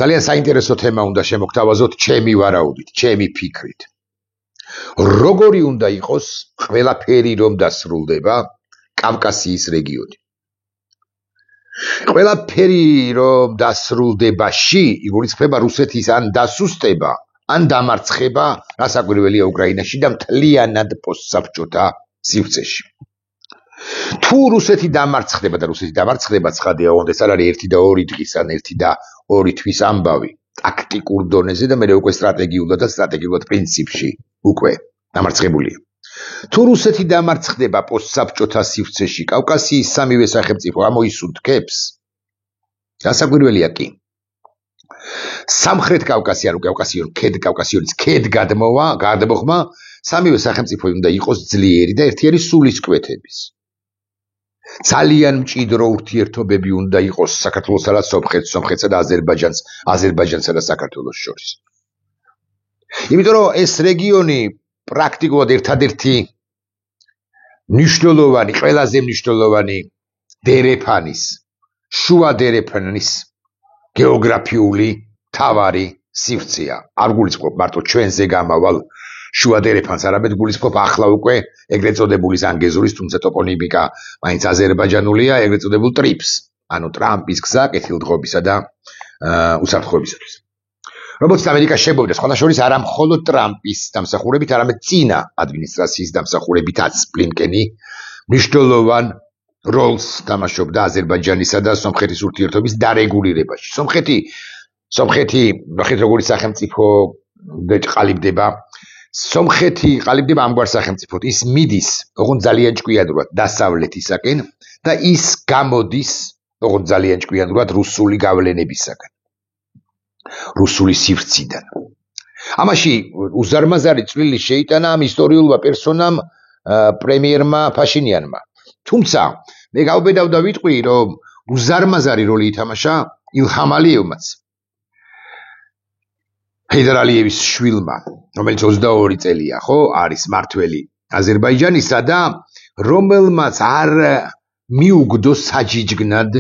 ძალიან საინტერესო თემა უნდა შემოგთავაზოთ ჩემი ვარაუდით, ჩემი ფიქრით. როგორი უნდა იყოს ყველაფერი რომ დასრულდება კავკასიის რეგიონი. ყველაფერი რომ დასრულდებაში იგულისხმება რუსეთის ან დასუსტება, ან დამარცხება, რასაკვირველია უკრაინაში და მთლიანად პოსტსაბჭოთა სივრცეში. თუ რუსეთი დამარცხდება და რუსეთი დამარცხდება ცხადია, ოღონდ ეს არ არის 1 და 2 დღის ან 1 და 2 თვის ამბავი, ტაქტიკურ დონეზე და მეორე უკვე სტრატეგიულად პრინციპში უკვე დამარცხებულია. თუ რუსეთი დამარცხდება პოსტსაბჭოთა სივრცეში, კავკასიის სამივე სახელმწიფო ამოისუნთქებს, რასაკვირველია კი. სამხრეთ კავკასია, კავკასიონის გადმოხმა სამივე სახელმწიფო უნდა იყოს ძლიერი და ერთი არის სულისკვეთების. ძალიან მჭიდრო ურთიერთობები უნდა იყოს საქართველოსა და სომხეთსა და აზერბაიჯანსა და საქართველოს შორის. იმიტომ რომ ეს რეგიონი პრაქტიკულად ერთადერთი მნიშვნელოვანი, ყველაზე მნიშვნელოვანი დერეფანის, შუა დერეფანის გეოგრაფიული თავარი სივრცეა. არ გულისხმობ მარტო ჩვენზე გამავალ შუა დერეფანს, არამედ გულისხმობ ახლა უკვე ეგრეთ წოდებული ზანგეზურის, თუმცა ტოპონიმიკა მაინც აზერბაიჯანულია, ეგრეთ წოდებულ ტრიპს, ანუ ტრამპის გზა კეთილდღობისა და უსაფრთხოებისათვის. როგორც ამერიკა შემოვიდა, სხვა შორის არა მხოლოდ ტრამპის დამსახურებით, არამედ წინა ადმინისტრაციის დამსახურებითაც ბლინკენი მნიშვნელოვან როლს თამაშობდა აზერბაიჯანისა და სომხეთის ურთიერთობის დარეგულირებაში. სომხეთი, ნახეთ როგორი სახელმწიფო ყალიბდება. სომხეთი ყალიბდება ამგვარ სახელმწიფოდ. ის მიდის, ოღონდ ძალიან ჭკვიანურად დასავლეთისაკენ და ის გამოდის, ოღონდ ძალიან ჭკვიანურად რუსული გავლენებისაკენ. რუსული სივრციდან. ამაში უზარმაზარი წვლილი შეიტანა ამ ისტორიულმა პერსონამ პრემიერმა ფაშინიანმა. თუმცა მე გავბედავ და ვიტყვი, რომ უზარმაზარი როლი ითამაშა ილჰამ ალიევმაც. ჰეიდარ ალიევის შვილმა, რომელიც 22 წელია, ხო, არის მართველი აზერბაიჯანისა და რომელმაც არ მიუგდო საჯიჯგნად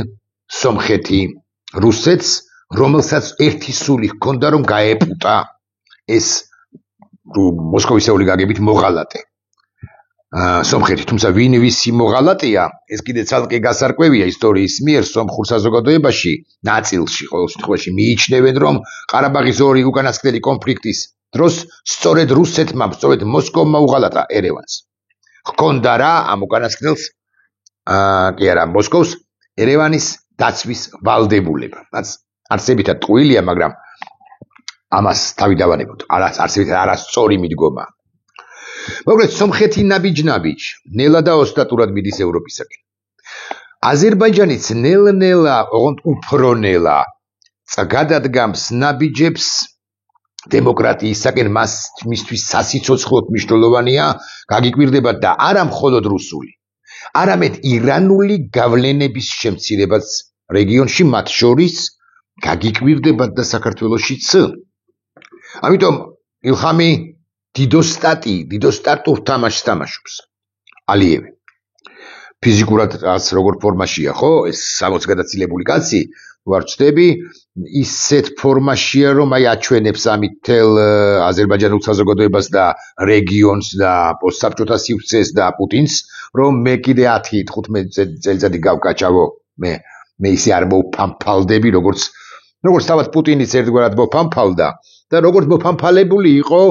სომხეთი რუსეთს, რომელსაც ერთი სული ჰქონდა, რომ გაეპუტა ეს მოსკოვისეული გაგებით მოღალატე სომხეთი, თუმცა ვინ ვისი მოღალატეა, ეს კიდე ცალკე გასარკვევია ისტორიის მიერ სომხურ საზოგადოებაში ნაწილში, ყოველ შემთხვევაში მიიჩნევენ, რომ ყარაბაღის ორი უკანასკნელი კონფლიქტის დროს სწორედ რუსეთმა, სწორედ მოსკოვმა უღალატა ერევანს. ჰქონდა რა ამ უკანასკნელს, კი არა, მოსკოვს ერევანის დაცვის ვალდებულება. არცებითად ტყუილია, მაგრამ ამას თავი დავანებოთ. არცებითად არასწორი მიდგომა. მოკლედ, სომხეთი ნაბიჯ-ნაბიჯ, ნელა და ოსტატურად მიდის ევროპისაკენ. აზერბაიჯანიც ნელ-ნელა, ოღონდ უფრო ნელა გადადგამს ნაბიჯებს დემოკრატიისაკენ, მისთვის სასიცოცხლოდ მნიშვნელოვანია გაგიკვირდებათ და არა მხოლოდ რუსული, არამედ ირანული გავლენების შემცირებაც რეგიონში, მათ შორის გაგიკვირდებათ და საქართველოშიც. ამიტომ ილჰამი დიდო სტატურ თამაშს თამაშობს. ალიევი. ფიზიკურად როგორ ფორმაშია, ხო? ეს 60 გადაცილებული კაცი, ვარ ვწდები, ისეთ ფორმაშია, რომ აჩვენებს ამით თელ აზერბაიჯანულ საზოგადოებას და რეგიონს და პოსტსაბჭოთა სივრცეს და პუტინს, რომ მე კიდე 10-15 წელიწადი გავკაჭავო, მე ისე არ მოვფამფალდები, როგორც თავად პუტინიც ერთგვარად მოფამფალდა და როგორც მოფამფალებული იყო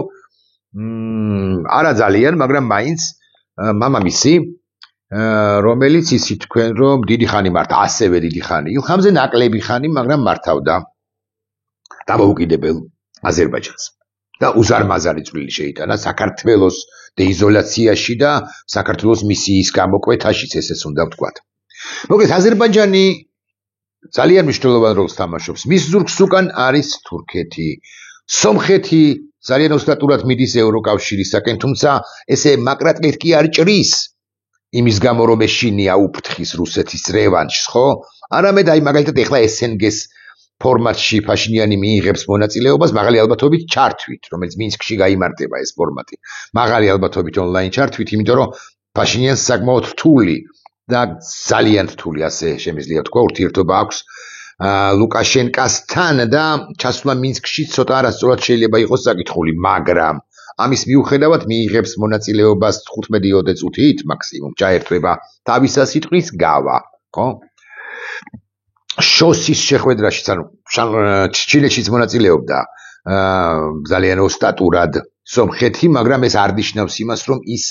არა ძალიან, მაგრამ მაინც მამამისი, რომელიც ისი თქვენ, რომ დიდი ხანი მართა, ასევე დიდი ხანი, ილჰამზე ნაკლები ხანი, მაგრამ მართავდა დამოუკიდებელ აზერბაიჯანს. და უზარმაზარი წვლილი შეიტანა საქართველოს დეიზოლაციაში და საქართველოს მისიის გამოკვეთაშიც, ესეც უნდა ვთქვათ. მოკლედ, აზერბაიჯანი ძალიან მნიშვნელოვან როლს თამაშობს. მის ზურგს უკან არის თურქეთი. სომხეთი ძალიან ოსტატურად მიდის ევროკავშირისაკენ, თუმცა ესე მაკრატლით კი არ ჭრის იმის გამო, რომ ეშინია უფრთხის რუსეთის რევანშს, ხო? არამედ აი მაგალითად ეხლა SNG-ს ფორმატში ფაშინიანი მიიღებს მონაწილეობას მაღალი ალბათობით ჩართვით, რომელიც მინსკში გაიმართება ეს ფორმატი. მაღალი ალბათობით ონლაინ ჩართვით, იმიტომ რომ ფაშინიანს საკმაოდ რთული და ძალიან რთული, ასე შემიძლია თქვა, ურთიერთობა აქვს ლუკაშენკასთან და ჩასვლა მინსკში ცოტა არასწორად შეიძლება იყოს საკითხული, მაგრამ ამის მიუხედავად მიიღებს მონაწილეობას 15 წუთით მაქსიმუმ ჩაერთვება თავისა სიტყვის გავა, ხო? შოსის შეხვედრაშიც, ანუ ჩილეშიც მონაწილეობდა ძალიან ოსტატურად სომხეთი, მაგრამ ეს არ ნიშნავს იმას, რომ ის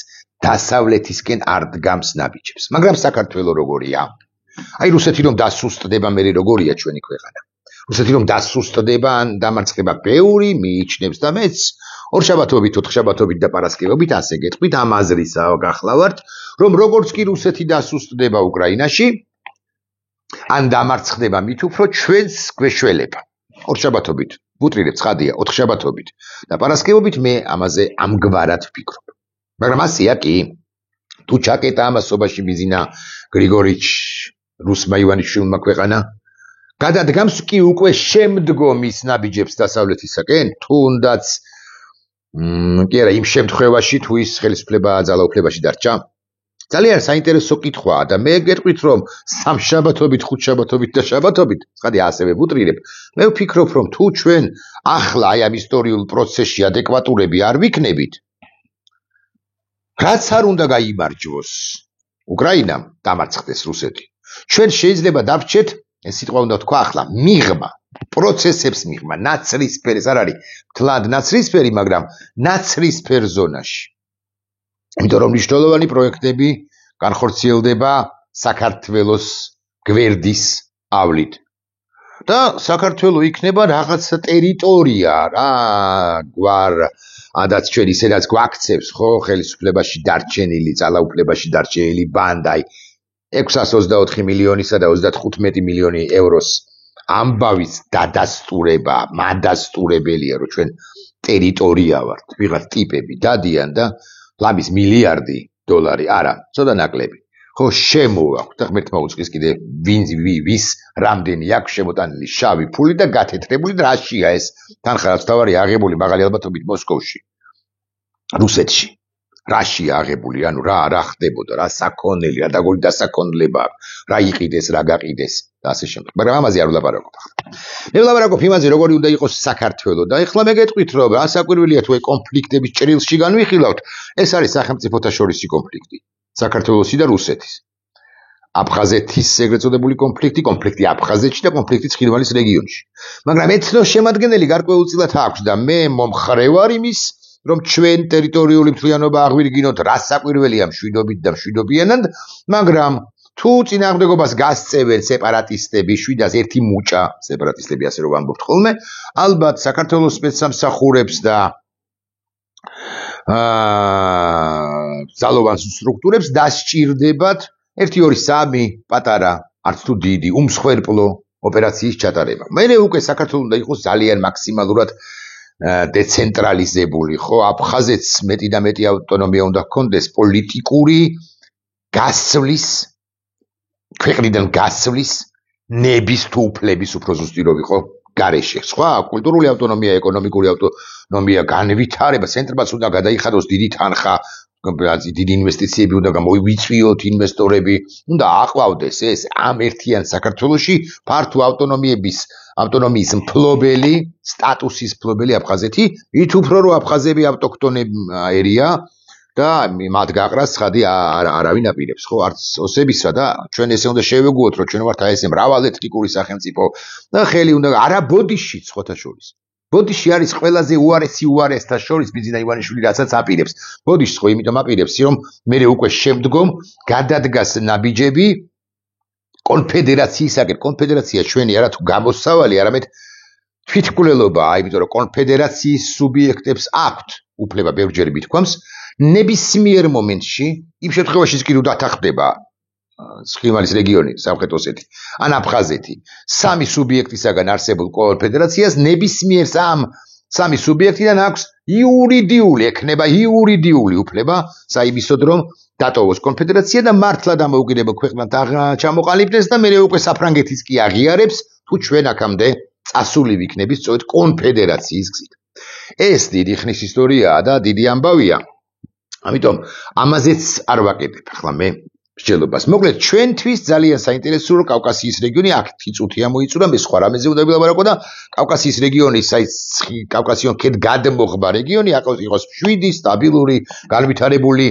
დასავლეთისკენ არ დგამს ნაბიჯებს. მაგრამ საქართველო როგორია? აი რუსეთი რომ დასუსტდება, მე როგორია ჩვენი ქვეყანა? რუსეთი რომ დასუსტდება ან დამარცხება ბევრი მიიჩნევს და მეც ორშაბათობით, ოთხშაბათობით და პარასკევობით ასე გეტყვით, ამ აზრისა გახლავართ, რომ როგორც კი რუსეთი დასუსტდება უკრაინაში, ან დამარცხდება მით უფრო ჩვენს გვეშველება. ორშაბათობით ვუტრირებ ცხადია, ოთხშაბათობით და პარასკევობით მე ამაზე ამგვარად ვფიქრობ. მაგრამ ასეა კი, თუ ჩაკეტა ამასობაში მიზინა გრიგორიჩ რუსმა ივანიშვილმა ქვეყანა, გადადგამს კი უკვე შემდგომ ის ნაბიჯებს დასავლეთისაკენ, თუნდაც კი არა, იმ შემთხვევაში თუ ის ხელისუფლება ძალაუფლებაში დარჩა. ძალიან საინტერესო კითხვაა და მე გეტყვით, რომ სამშაბათობით, ხუთშაბათობით და შაბათობით, ცხადია ასევე ვუტრირებ, მე ვფიქრობ, რომ თუ ჩვენ ახლა აი ამ ისტორიულ პროცესში ადეკვატურები არ ვიქნებით, რაც არ უნდა გაიმარჯვოს უკრაინამ, დამარცხდეს რუსეთი. ჩვენ შეიძლება დავრჩეთ, ეს სიტყვა უნდა თქვა ახლა, მიღმა, პროცესებს მიღმა, ნაცრისფერ, ეს არ არის მთლად ნაცრისფერი, მაგრამ ნაცრისფერ ზონაში. იმიტომ რომ მნიშვნელოვანი პროექტები განხორციელდება საქართველოს გვერდის ავლით. და საქართველო იქნება რაღაც ტერიტორია, რა გვარ ადაც ჩვენ ისედაც გვაქცევს, ხო, ხელისუფლებაში დარჩენილი, ძალაუფლებაში დარჩენილი ბანდაი 624 მილიონისა და 35 მილიონი ევროს ამბავის დადასტურება, მადასტურებელია, რომ ჩვენ ტერიტორია ვართ, ვიღაც ტიპები დადიან და ლამის მილიარდი დოლარი, არა, ცოტა ნაკლები. ხო, შემოვაქვთ და ღმერთმა უწყის კიდე ვის რამდენი აქვს შემოტანილი შავი ფული და გათეთრებული და რაშია ეს თანხა რაც თავარი აღებული მაღალი ალბათობით მოსკოვში, რუსეთში. რაშია აღებული, ანუ რა ხდებოდა, რა საქონელი, რა დაგული დასაქონლება, რა იყიდეს, რა გაყიდეს და ასე შემდეგ. მაგრამ ამაზე არ ვლაპარაკობ ახლა. მე ვლაპარაკობ იმაზე, როგორი უნდა იყოს საქართველო და ეხლა მე გეტყვით, რომ რა საკვირველია თუ აი კონფლიქტების ჭრილში განვიხილავთ, ეს არის სახელმწიფოთა შორისი კონფლიქტი, საქართველოსი და რუსეთის. აფხაზეთის ეგრეთ წოდებული კონფლიქტი აფხაზეთში და კონფლიქტი ცხინვალის რეგიონში. მაგრამ ეთნოს-შემადგენელი გარკვეულწილად აქვს და მე მომხრე ვარ იმის, რომ ჩვენ ტერიტორიული მთლიანობა აღვირგინოთ, რა საკვირველია მშვიდობით და მშვიდობიანად, მაგრამ თუ წინააღმდეგობას გასწევენ სეპარატისტები, 701 მუჭა სეპარატისტები ასე რომ ამბობთ ხოლმე, ალბათ საქართველოს სპეცსამსახურებს და ძალოვან სტრუქტურებს დასჭირდებათ 1-2-3 პატარა, არც თუ დიდი, უმსხვერპლო ოპერაციის ჩატარება. მე უკვე საქართველოს უნდა იყოს ძალიან მაქსიმალურად დეცენტრალიზებული, ხო, აფხაზეთს მეტი და მეტი ავტონომია უნდა ჰქონდეს პოლიტიკური გასვლის, ქვეყნიდან გასვლის, ნების თუ უფლების უფრო ზუსტი რო ვიყო გარეშე. სხვა კულტურული ავტონომია, ეკონომიკური ავტონომია, განვითარება, ცენტრალს უნდა გადაიხადოს დიდი თანხა, დიდი ინვესტიციები უნდა გამოიწვიოთ ინვესტორები, უნდა აყვავდეს ეს ამ ერთიან საქართველოში ფართო ავტონომიის მფლობელი, სტატუსის მფლობელი აფხაზეთი, მით უფრო რომ აფხაზები ავტოქტონერია და მათ გაყრას ცხადი არავინ აპირებს, ხო, არც ოსებისა და ჩვენ ესე უნდა შევეგუოთ, რომ ჩვენ ვართ აი ესე მრავალეთნიკური სახელმწიფო და ხელი უნდა არა ბოდიში სხვათა შორის. ბოდიში არის ყველაზე უარესთა შორის ბიზნა ივანიშვილი, რასაც აპირებს. ბოდიშს ხო იმიტომ აპირებს, რომ მე უკვე შემდგომ გადადგას ნაბიჯები კონფედერაციისაკენ. კონფედერაცია ჩვენი არა თუ გამოსავალი, არამედ თვითმკვლელობაა, იმიტომ რომ კონფედერაციის სუბიექტებს აქვთ უფლება ბევრჯერ მithქვამს, ნებისმიერ მომენტში, იმ შემთხვევაში კი რომ დათანხმდება ცხინვალის რეგიონი, სამხრეთ ოსეთი, ან აფხაზეთი, სამი სუბიექტისაგან არსებულ კონფედერაციას ნებისმიერ სამი სუბიექტიდან აქვს ექნება იურიდიული უფლება საიმისოდ, რომ დატოვოს კონფედერაცია და მართლა დამოუკიდებელ ქვეყნად ჩამოყალიბდეს და მეორე უკვე საფრანგეთის კი აღიარებს, თუ ჩვენ აქამდე წასული ვიქნებით სწორედ კონფედერაციის გზით. ეს დიდი ხნის ისტორიაა და დიდი ამბავია. ამიტომ ამაზეც არ ვაკეთებ ახლა მე მსჯელობას. მოკლედ, ჩვენთვის ძალიან საინტერესოა, რომ კავკასიის რეგიონი აქ წუთია მოიწურა, მე სხვა რამეზე უნდა ვილაპარაკო და კავკასიის რეგიონი, კავკასიონ ქედ გადმოღბა რეგიონი იყოს მშვიდი, სტაბილური, განვითარებული,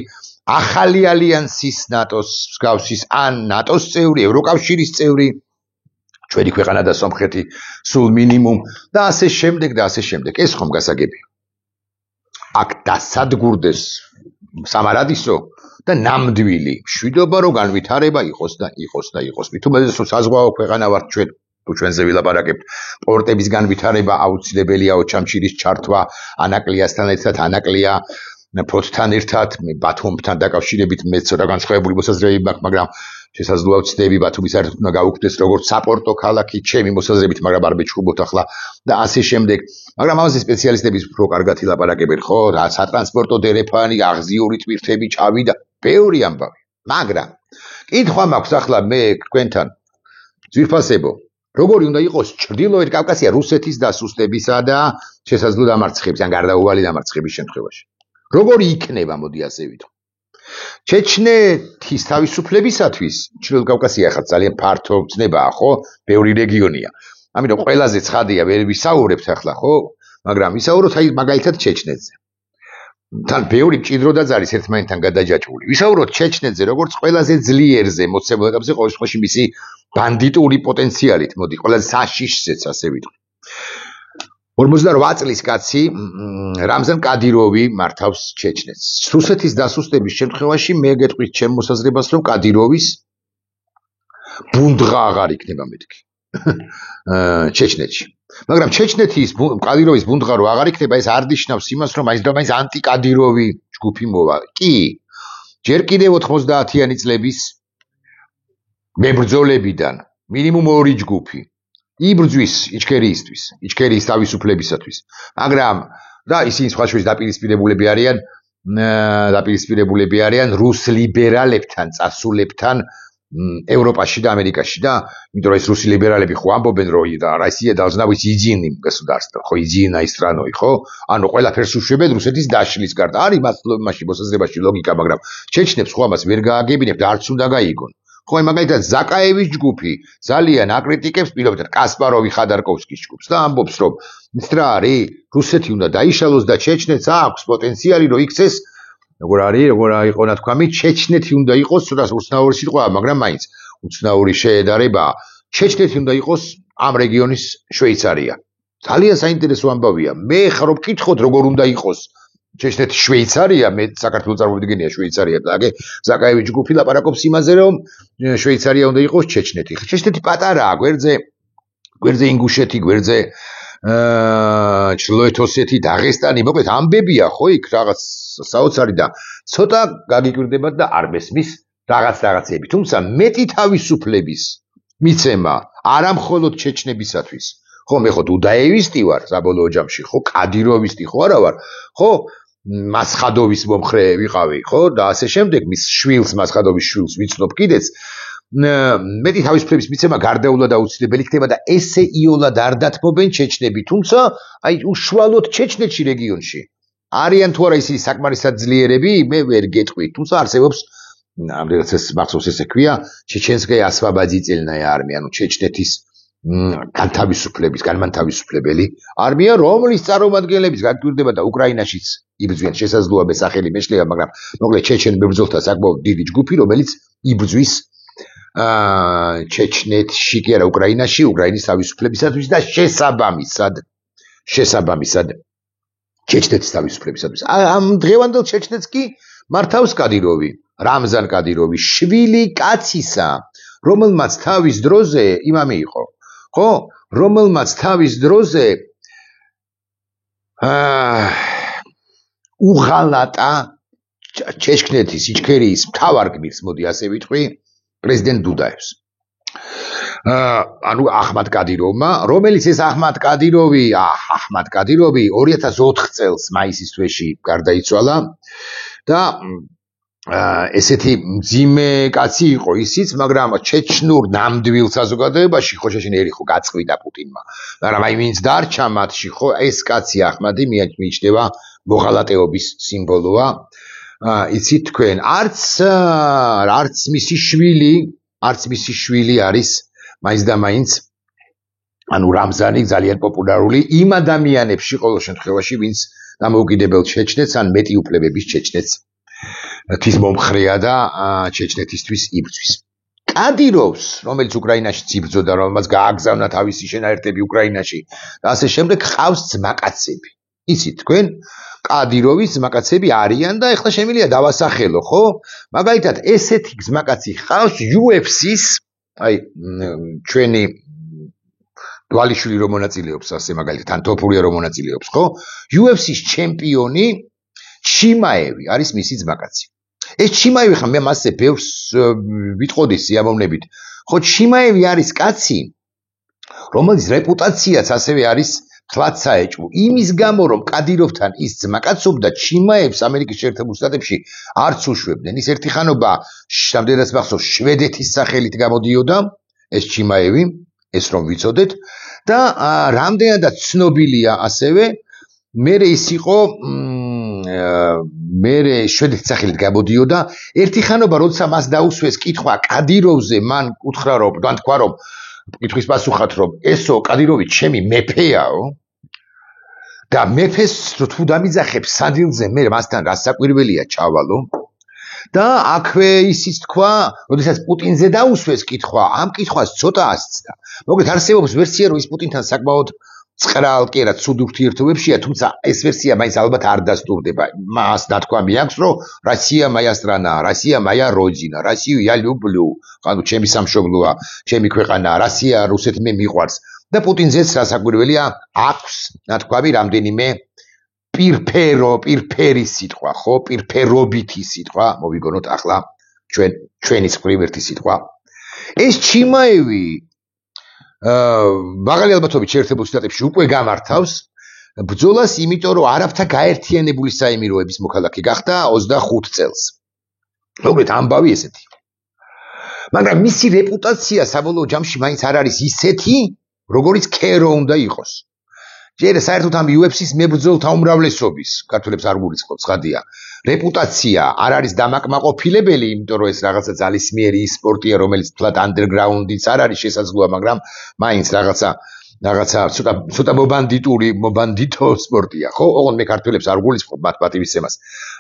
ახალი ალიანსის ნატოს მსგავსის ან ნატოს წევრი, ევროკავშირის წევრი, ჩვენი ქვეყანა და სომხეთი სულ მინიმუმ და ასე შემდეგ და ასე შემდეგ. ეს ხომ გასაგებია. აქ დასადგურდეს სამარადისო და ნამდვილი მშვიდობა რო განვითარება იყოს და იყოს. მით უმეტესად საზღვაო ქვეყანა ვართ ჩვენ, თუ ჩვენზე ვილაპარაკებთ, პორტების განვითარება აუცილებელია, ოჩამჩირის ჩართვა ანაკლიასთან ერთად, ანაკლია ფოთთან ერთად, ბათუმთან დაკავშირებით მე ცოტა განსხვავებული მოსაზრებები მაქვს, მაგრამ შესაძლოა ვცდები ბათუმის საერთოდ უნდა გაუქმდეს როგორც საპორტო ქალაქი, ჩემი მოსაზრებით, მაგრამ არ მეჩხუბოთ ახლა და ასე შემდეგ. მაგრამ ამაზე სპეციალისტების უფრო კარგად ილაპარაკებენ, ხო, რა სატრანსპორტო დერეფანი, აღზიური ტვირთები ჩავიდა, ბევრი ამბავი. მაგრამ კითხვა მაქვს ახლა მე თქვენთან, ძვირფასებო, როგორი უნდა იყოს ჩრდილოეთ კავკასია რუსეთის დასუსტებისა და შესაძლო დამარცხების, ან გარდაუვალი დამარცხების შემთხვევაში. როგორი იქნება, მოდი ასე ვიტყვი. ჩეჩნეთის თავისუფლებისათვის ჩრდილოეთ კავკასია ახლა ძალიან ფართო ცნებაა, ხო? ბევრი რეგიონია. ამიტომ ყველაზე ცხადია, ვერ ვისაუბრებთ ახლა, ხო? მაგრამ ვისაუბროთ აი მაგალითად ჩეჩნეთზე. თან ბევრი მჭიდროდაც არის ერთმანეთთან გადაჯაჭვული. ვისაუბროთ ჩეჩნეთზე, როგორც ყველაზე ძლიერზე მოცემულ ეტაპზე, ყოველ შემთხვევაში მისი ბანდიტური პოტენციალით, მოდი, ყველაზე საშიშზეც ასე ვიტყვი. 48 წლის კაცი რამზან კადიროვი მართავს ჩეჩნეთს. რუსეთის დასუსტების შემთხვევაში მე გეტყვით ჩემ მოსაზრებას, რომ კადიროვის ბუნდღა აღარ იქნება მეთქი. ჩეჩნეთში. მაგრამ ჩეჩნეთის კადიროვის ბუნდღა რო აღარ იქნება, ეს არ ნიშნავს იმას, რომ მაინც და მაინც ანტიკადიროვი ჯგუფი მოვა. კი, ჯერ კიდევ 90-იანი წლების მებრძოლებიდან მინიმუმ 2 ჯგუფი იბრძვის იჩქერიისთვის, იჩქერიის თავისუფლებისათვის. მაგრამ და ისინი სხვა შორის დაპირისპირებულები არიან რუს ლიბერალებთან, წასულებთან ევროპაში და ამერიკაში და იმიტომ რომ ეს რუსი ლიბერალები ხო ამბობენ რომ Россия должна быть единым государством, ხო единой страной, ხო? ანუ ყველაფერს უშვებენ რუსეთის დაშლის გარდა. არის მასში მოსაზრებაში ლოგიკა, მაგრამ ჩეჩნებს ხო ამას ვერ გააგებინებთ და არც უნდა გაიგონ. ხო, მაგალითად ზაკაევის ჯგუფი ძალიან აკრიტიკებს პირობითად კასპაროვი ხადარკოვსკის ჯგუფს და ამბობს რომ ის რა არის, რუსეთი უნდა დაიშალოს და ჩეჩნეთს აქვს პოტენციალი რომ იქცეს, როგორ იყო ნათქვამი, ჩეჩნეთი უნდა იყოს, ცოტა უცნაური სიტყვაა, მაგრამ მაინც უცნაური შეედარება, ჩეჩნეთი უნდა იყოს ამ რეგიონის შვეიცარია. ძალიან საინტერესო ამბავია. მე ხარო ვკითხოთ როგორ უნდა იყოს ჩეჩნეთი შვეიცარია, მე საქართველოს წარმომადგენელია შვეიცარია და აგე ზაკაევის ჯგუფი ლაპარაკობს იმაზე, რომ შვეიცარია უნდა იყოს ჩეჩნეთი. ჩეჩნეთი პატარაა, გვერდზე ინგუშეთი, გვერდზე ჩრდილოეთ ოსეთი, დაღესტანი, მოკლედ ამბებია ხო იქ რაღაც საოცარი და ცოტა გაგიკვირდებათ და არ მესმის რაღაცები. თუმცა მეტი თავისუფლების მიცემა არა მხოლოდ ჩეჩნებისათვის. ხო, მე ხო დუდაევისტი ვარ საბოლოო ჯამში, ხო, კადიროვისტი ხო არა ვარ, ხო, მასხადოვის მომხრე ვიყავი, ხო, და ასე შემდეგ, მის შვილს, მასხადოვის შვილს ვიცნობ კიდეც. მეტი თავისუფლების მიცემა გარდაულად აუცილებელი იქნება და ესე იოლად არ დათმობენ ჩეჩნები, თუმცა აი უშუალოდ ჩეჩნეთში რეგიონში არიან თუ არა ისინი საკმარისად ძლიერები, მე ვერ გეტყვი, თუმცა არსებობს ამდენად მახსოვს ესე ქვია, ჩეჩენსკაია ასვაბაძიწელნაია არმია, ანუ ჩეჩნეთის განმანთავისუფლებელი არმია, რომლის წარმომადგენლების გაგვირდება და უკრაინაშიც იბრძვიან, შესაძლოა მე სახელი მეშლება, მაგრამ მოკლედ ჩეჩენ ბრძოლთა საკმაოდ დიდი ჯგუფი, რომელიც იბრძვის ჩეჩნეთში კი არა უკრაინაში, უკრაინის თავისუფლებისათვის და შესაბამისად ჩეჩნეთის თავისუფლებისათვის. ამ დღევანდელ ჩეჩნეთს კი მართავს კადიროვი, რამზან კადიროვი, შვილი კაცისა, რომელმაც თავის დროზე იმამი იყო, ხო, რომელმაც თავის დროზე უღალატა ჩეჩნეთის იჩქერიის მთავარ გმირს, მოდი ასე ვიტყვი, პრეზიდენტ დუდაევს. ანუ აჰმად კადიროვმა, რომელიც ეს აჰმად კადიროვი 2004 წელს მაისის თვეში გარდაიცვალა და ესეთი მძიმე კაცი იყო ისიც, მაგრამ ჩეჩნურ ნამდვილ საზოგადოებაში ხო შეშინერი ხო გაწყვიტა პუტინმა. მაგრამ აი ვინც დარჩა მათში, ხო ეს კაცი აჰმადი მიიჩნევა მოღალატეობის სიმბოლოა. იცით თქვენ, არც მისი შვილი არის მაინც და მაინც ანუ რამზანი ძალიან პოპულარული იმ ადამიანებში ყოველ შემთხვევაში, ვინც დამოუკიდებელ ჩეჩნეთს ან მეტი უფლებების ჩეჩნეთს თვის მომხრეა და ჩეჩნეთისთვის იბრძვის. კადიროვს, რომელიც უკრაინაში იბრძოდა, რომელმაც გააგზავნა თავისი შენაერთები უკრაინაში და ასე შემდეგ, ყავს ძმაკაცები. იცით თქვენ, კადიროვის ძმაკაცები არიან და ეხლა შემიძლია დავასახელო, ხო? მაგალითად, ესეთი ძმაკაცი ყავს UFC-ს, აი, ჩვენი დვალიშვილი რომ მონაწილეობს, ასე მაგალითად, ან თოფურია რომ მონაწილეობს, ხო? UFC-ს ჩემპიონი ჩიმაევი არის მისი ძმაკაცი. ეს ჩიმაევი ხა მე მასზე ბევრს ვიტყოდი სიამოვნებით. ხო, ჩიმაევი არის კაცი, რომელიც რეპუტაციაც ასევე არის თლაც საეჭვო. იმის გამო რომ კადიროვთან ის ძმაკაცობდა, ჩიმაევს ამერიკის შეერთებულ შტატებში არც უშვებდნენ. ის ერთი ხანობა, რამდენადაც მახსოვს, შვედეთის სახელით გამოდიოდა ეს ჩიმაევი, ეს რომ ვიცოდეთ და რამდენადაც ცნობილია ასევე მერე ის იყო მერე შვედეთის სახელით გამოდიოდა ერთი ხანობა როცა მას დაუსვეს კითხვა კადიროვზე მან უთხრა რომ თქვა რომ კითხვის პასუხად რომ ესო კადიროვი ჩემი მეფეაო და მეფეს თუ დამიძახებს სადილზე მე მასთან გასაკვირველია ჩავალო და აქვე ისიც თქვა როდესაც პუტინზე დაუსვეს კითხვა ამ კითხვას ცოტა ასწდა მოკლედ არსებობს ვერსია რომ ის პუტინთან საკმაოდ ცხრალ კი არა ცუდ ურთიერთობებშია თუმცა ეს ვერსია მაინც ალბათ არ დასტურდება მას ნათქვამი აქვს რომ რუსია моя страна რუსია моя родина რუსიუ я люблю ანუ ჩემი სამშობლოა ჩემი ქვეყანაა რუსია რუსეთი მე მიყვარს და პუტინზეც გასაკვირველია აქვს ნათქვამი რამდენიმე პირფერი სიტყვა ხო პირფერობითი სიტყვა მოვიგონოთ ახლა ჩვენი წვრილ სიტყვა ეს ჩიმაევი მაღალი ალბათობით შეერთებულ შტატებში უკვე გამართავს ბრძოლას იმიტომ რომ არაბთა გაერთიანებული საემიროების მოქალაქე გახდა 25 წელს მოკლედ ამბავი ესეთი მაგრამ მისი რეპუტაცია საბოლოო ჯამში მაინც არ არის ისეთი როგორიც ქერო უნდა იყოს ჯერ საერთოდ ამ UFC-ს მებრძოლთა უმრავლესობის ქართველებს არ გულისხმობს ხადია რეპუტაცია არ არის დამაკმაყოფილებელი იმიტომ რომ ეს რაღაცა ძალისმიერი სპორტია რომელიც თლად ანდერგრაუნდიც არ არის შესაძლოა მაგრამ მაინც რაღაცა ცოტა მობანდიტო სპორტია ხო ოღონდ მე ქართველებს არ გულისხმობ მათ პატივისცემას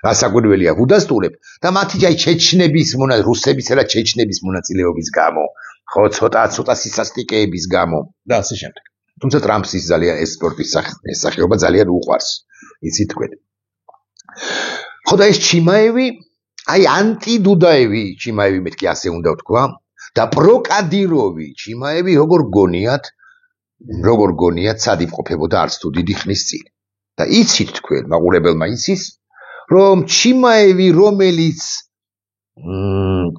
რასაკვირველია ვუდასტურებ და მათი აი ჩეჩნების რუსების და ჩეჩნების მონაწილეობის გამო ხო ცოტა სისასტიკეების გამო და ასე შემდეგ თუმცა ტრამპს ის ძალიან ეს სპორტის სახეობა ძალიან უყვარს იცით თქვენ ხო და ეს ჩიმაევი აი ანტიდუდაევი ჩიმაევი მეთქი ასე უნდა ვთქვა და პროკადიროვი ჩიმაევი როგორ გონიათ სად იმყოფებოდა არც თუ დიდი ხნის წინ და იცით თქვენ მაყურებელმა იცის რომ ჩიმაევი რომელიც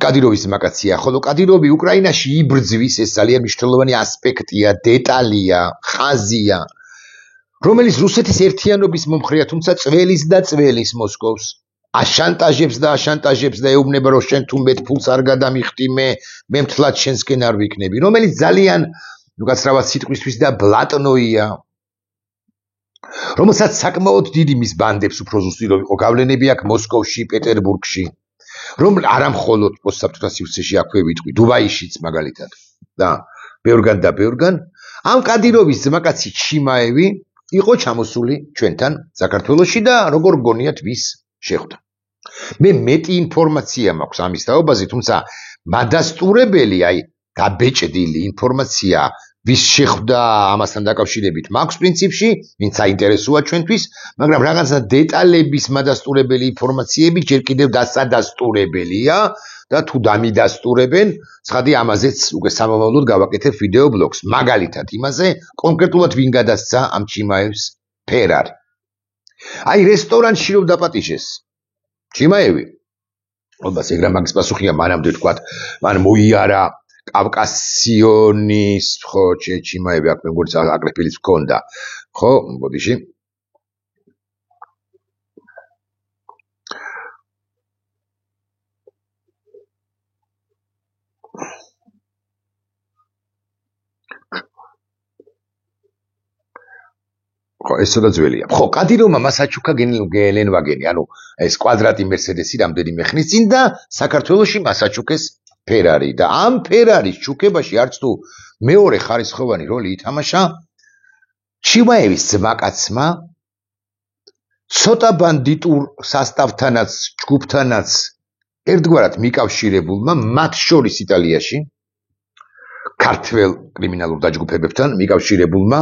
კადიროვის მაკაცია ხოლო კადიროვი უკრაინაში იბრძვის ეს ძალიან მნიშვნელოვანი ასპექტია დეტალია ხაზია რომელიც რუსეთის ერთიანობის მომხრეა თუმცა წველის მოსკოვს აშანტაჟებს და ეუბნება რომ შენ თუ მეტ ფულს არ გადამიხდი მე მთლად შენსკენ არ ვიქნები რომელიც ძალიან უკაცრავად სიტყვისთვის და ბლატნოია რომელსაც საკმაოდ დიდი მის ბანდებს უფრო ზუსტი რომ იყო გავლენები აქვს მოსკოვში პეტერბურგში რომ არა მხოლოდ პოსტსაბჭოთა სივრცეში აქვე ვიტყვი დუბაიშიც მაგალითად და ბევრგან ამ კადიროვის ძმაკაცი ჩიმაევი იყო ჩამოსული ჩვენთან საქართველოში და როგორ გონიათ ვის შეხვდა მე მეტი ინფორმაცია მაქვს ამის თაობაზე თუმცა მადასტურებელი აი დაბეჭდილი ინფორმაცია ვის შეხვდა ამასთან დაკავშირებით მაქვს პრინციპში ვინც აინტერესოა ჩვენთვის მაგრამ რაღაცა დეტალების მადასტურებელი ინფორმაციები ჯერ კიდევ დასადასტურებელია და თუ დამიდასტურებენ ცხადი ამაზეც უკვე სამომავლოდ გავაკეთებ ვიდეო ბლოგს მაგალითად იმაზე კონკრეტულად ვინ გადასცა ამ ჩიმაევს ფერარი აი რესტორანში რომ დაპატიჟეს ჩიმაევი ობას ეგრა მაგის პასუხია მანამდე ვთქვათ მან მოიარა კავკასიონის ხო ჩიმაევი აქ მეგობრიც აკრეფილიც მქონდა ხო ბოდიში ხო, ეს ცოტა ძველია. ხო, კადიროვმა მას აჩუქა გელენვაგენი, ანუ ეს კვადრატი მერსედესი რამდენიმე ხნის წინ და საქართველოში მას აჩუქეს ფერარი და ამ ფერარის ჩუქებაში არც თუ მეორე ხარისხოვანი როლი ითამაშა ჩიმაევის ძმაკაცმა ცოტა ბანდიტურ სასტავთანაც, ჯგუფთანაც ერთგვარად მიკავშირებულმა, მათ შორის იტალიაში ქართველ კრიმინალურ დაჯგუფებებთან მიკავშირებულმა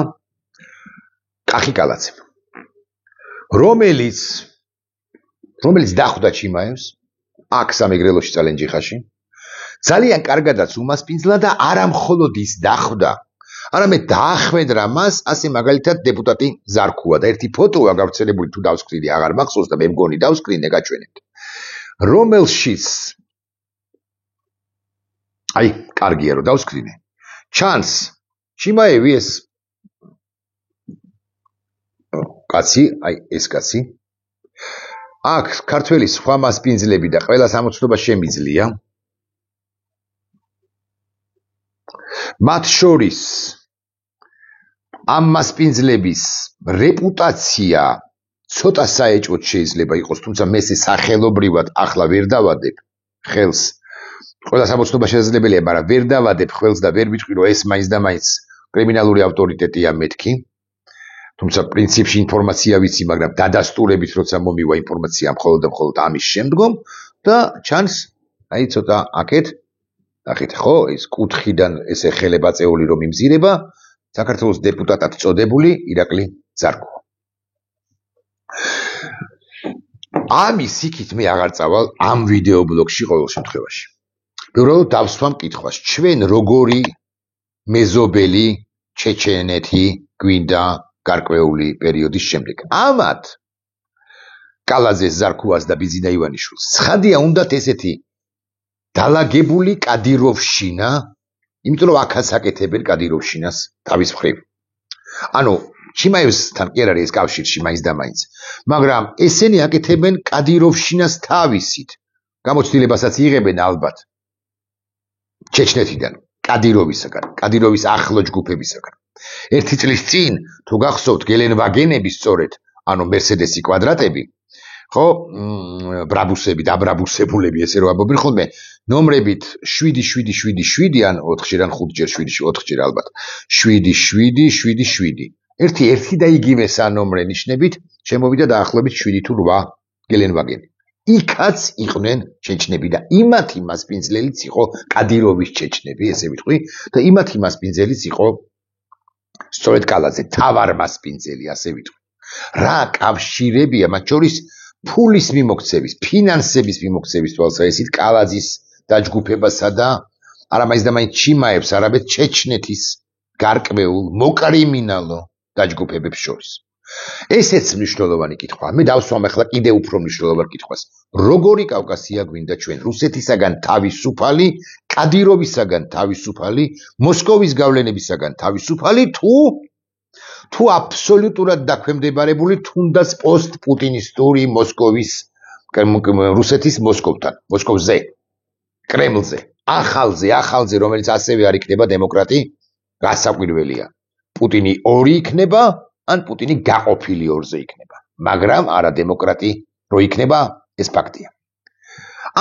კახიკალაძემ, რომელიც დახვდა ჩიმაევს აქ სამეგრელოში წალენჯიხაში, ძალიან კარგადაც უმასპინძლა და არა მხოლოდ ის დახვდა, არამედ დაახვედრა მას, ასე მაგალითად დეპუტატი ზარქუა და ერთი ფოტოა გავრცელებული, თუ დავსკრინდი, აღარ მახსოვს და მე მგონი დავსკრინდე, გაჩვენებთ. რომელშიც აი, კარგია რომ დავსკრინე. ჩანს ჩიმაევი ეს კაცი, აი ეს კაცი. აქ ქართველი სხვა მასპინძლები და ყველა სამოცნობა შემიძლია. მათ შორის ამ მასპინძლების რეპუტაცია ცოტა საეჭვოდ შეიძლება იყოს, თუმცა მე სახელობრივად ახლა ვერ დავადებ ხელს. ყველა სამოცნობა შესაძლებელია, მაგრამ ვერ დავადებ ხელს და ვერ ვიტყვი, რომ ეს მაინც და მაინც კრიმინალური ავტორიტეტია მეთქი. თუმცა პრინციპში ინფორმაცია ვიცი, მაგრამ დადასტურებით როცა მომივა ინფორმაცია მხოლოდ და მხოლოდ ამის შემდგომ და ჩანს აი ცოტა აქეთ ნახეთ ხო ეს კუთხიდან ესე ხელებაწეული რომ იმზირება საქართველოს დეპუტატად წოდებული ირაკლი ზარქო. ამის იქით მე აღარ წავალ ამ ვიდეო ბლოგში ყოველ შემთხვევაში. უბრალოდ დავსვამ კითხვას, ჩვენ როგორი მეზობელი ჩეჩენეთი გვინდა გარკვეული პერიოდის შემდეგ. ამათ კალაძეს, ზარქუას და ბიძინა ივანიშვილს ცხადია უნდათ ესეთი დალაგებული კადიროვშინა, იმიტომ რომ აქაც აკეთებენ კადიროვშინას თავის მხრივ. ანუ ჩიმაევსთან კი არ არის ეს კავშირში მაინც და მაინც, მაგრამ ესენი აკეთებენ კადიროვშინას თავისით. გამოცდილებასაც იღებენ ალბათ ჩეჩნეთიდან, კადიროვისაგან, კადიროვის ახლო ჯგუფებისაგან. ერთი წლის წინ, თუ გახსოვთ, გელენვაგენების სწორედ, ანუ მერსედესი კვადრატები, ხო, ბრაბუსები, დაბრაბუსებულები, ესე რომ ამბობენ ხოლმე, ნომრებით 777 ან 4-ჯერ ან 5-ჯერ 4-ჯერ ალბათ. 77777. ერთი და იგივე სანომრე ნიშნებით შემოვიდა დაახლოებით 7 თუ 8 გელენვაგენი. იქაც იყვნენ ჩეჩნები და იმათი მასპინძლელიც იყო კადიროვის ჩეჩნები, ესე ვიტყვი, და იმათი მასპინძელიც იყო სწორედ კალაძე, თავარ მასპინძელი, ასე ვიტყვი. რა კავშირებია მათ შორის ფულის მიმოქცევის, ფინანსების მიმოქცევის თვალსაზრისით კალაძის დაჯგუფებასა და არა მაინც და მაინც ჩიმაევს, არამედ ჩეჩნეთის გარკვეულ მოკრიმინალო დაჯგუფებებს შორის. ესეც მნიშვნელოვანი კითხვაა. მე დავსვამ ახლა კიდევ უფრო მნიშვნელოვან კითხვას. როგორი კავკასია გვინდა ჩვენ? რუსეთისაგან თავისუფალი, კადიროვისაგან თავისუფალი, მოსკოვის გავლენებისაგან თავისუფალი თუ აბსოლუტურად დაქვემდებარებული თუნდაც პოსტ-პუტინისტური მოსკოვის რუსეთის მოსკოვთან, მოსკოვზე, კრემლზე, ახალზე, რომელიც ასევე არ იქნება დემოკრატი, გასაკვირველია. პუტინი ორი იქნება, ან პუტინი გაყოფილი ორზე იქნება, მაგრამ არა დემოკრატი რო იქნება, ეს ფაქტია.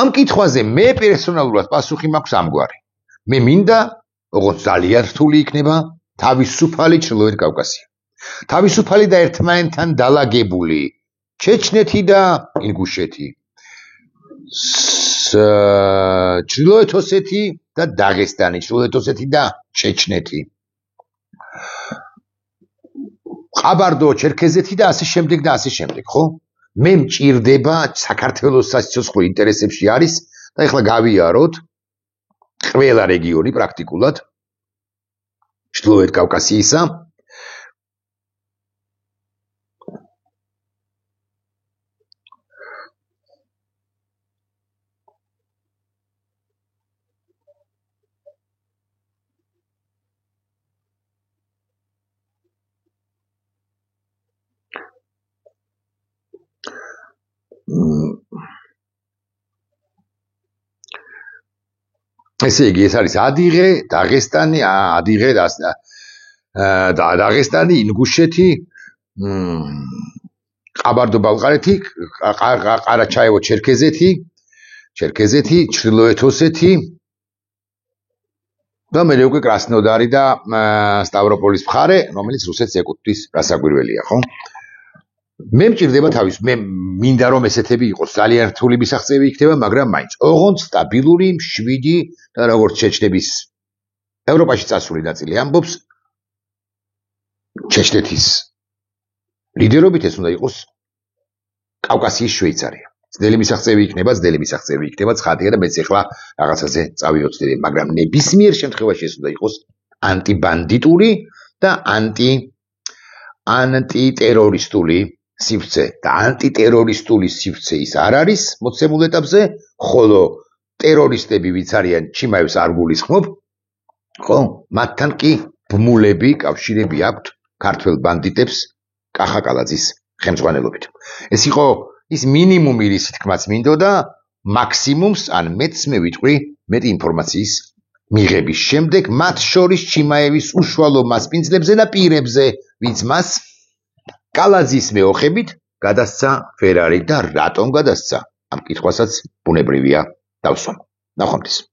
ამ კითხვაზე მე პერსონალურად პასუხი მაქვს ამგვარი. მე მინდა, როგორც ძალიან რთული იქნება, თავისუფალი ჩრდილოეთ კავკასია. თავისუფალი და ერთმანეთთან დალაგებული ჩეჩნეთი და ინგუშეთი. ჩრდილოეთ ოსეთი და დაღესტანი, ჩრდილოეთ ოსეთი და ჩეჩნეთი. ყაბარდო, ჩერქეზეთი და ასე შემდეგ და ასე შემდეგ, ხო? მე მჭირდება საქართველოს საციცოცხლო ინტერესებში არის და ეხლა გავიაროთ ყველა რეგიონი პრაქტიკულად ჩრდილოეთ კავკასიისა. ესე იგი, ეს არის ადიღე, დაღესტანი, დაღესტანი, ინგუშეთი, ყაბარდო-ბალყარეთი, ყარაჩაევო-ჩერქეზეთი, ჩრდილოეთ ოსეთი და მე უკვე კრასნოდარი და სტავროპოლის მხარე, რომელიც რუსეთს ეკუთვნის, რასაკვირველია, ხო? მე მჭირდება თავის, მე მინდა რომ ესეთები იყოს, ძალიან რთული მისაღწევი იქნება, მაგრამ მაინც ოღონდ სტაბილური, მშვიდი და როგორც შეჩნების ევროპაში წასული ნაწილი ამბობს, ჩეჩნეთის ლიდერობით ეს უნდა იყოს კავკასიის შვეიცარია. ძნელი მისაღწევი იქნება, ცხადია და მეც ახლა რაღაცაზე წავიოცდები, მაგრამ ნებისმიერ შემთხვევაში ეს უნდა იყოს ანტიბანდიტური და ანტიტერორისტული სივრცე და ანტიტერორისტული სივრცე ის არ არის მოცემულ ეტაპზე, ხოლო ტერორისტები ვინც არიან ჩიმაევს არ გულისხმობ, ხო? მათთან კი ბმულები, კავშირები აქვთ ქართველ ბანდიტებს კახაკალაძის ხელმძღვანელობით. ეს იყო ის მინიმუმი, რისი თქმაც მინდოდა, მაქსიმუმს ან მეც მე ვიტყვი მეტი ინფორმაციის მიღების შემდეგ, მათ შორის ჩიმაევის უშუალო მასპინძლებზე და პირებზე, ვინც მას კალაძის მეოხებით გადასცა ფერარი და რატომ გადასცა? ამ კითხვასაც ბუნებრივია დავსვამ. ნახვამდის.